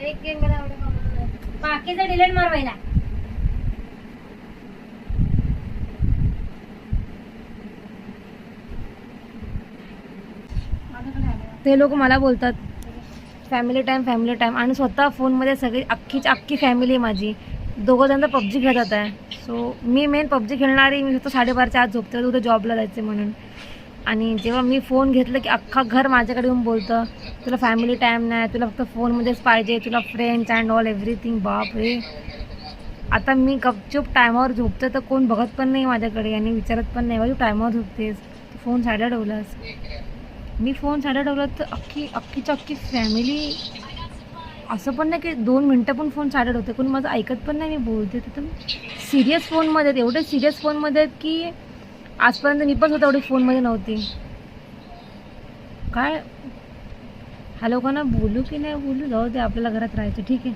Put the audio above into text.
एक गेम बाकीचा डिलीट मारवायला. ते लोक मला बोलतात फॅमिली टाईम आणि स्वतः फोनमध्ये सगळी अख्खी फॅमिली आहे माझी. दोघं जण तर पबजी खेळत आहे. सो मी मेन पबजी खेळणारी. मी फक्त 12:30च्या आत झोपते, उद्या जॉबला जायचं म्हणून. आणि जेव्हा मी फोन घेतलं की अख्खा घर माझ्याकडे येऊन बोलतं तुला फॅमिली टाईम नाही, तुला फक्त फोनमध्येच पाहिजे, तुला फ्रेंड्स अँड ऑल एव्हरीथिंग. बाप रे, आता मी गपचूप टायमावर झोपते तर कोण बघत पण नाही माझ्याकडे आणि विचारत पण नाही बाजू टायमावर झोपतेस, फोन साईडला ठेवलास. मी फोन साईडला ठेवला तर अख्खी फॅमिली. असं पण नाही की 2 मिनटं पण फोन साईडला ठेवते, कोणी माझं ऐकत पण नाही. मी बोलते तर सिरियस फोनमध्ये आहेत, एवढे सिरियस फोनमध्ये आहेत की आजपर्यंत मी पण स्वतः एवढी फोनमध्ये नव्हती. काय ह्या लोकांना बोलू की नाही बोलू, जाऊ दे, आपल्याला घरात राहायचं. ठीक आहे.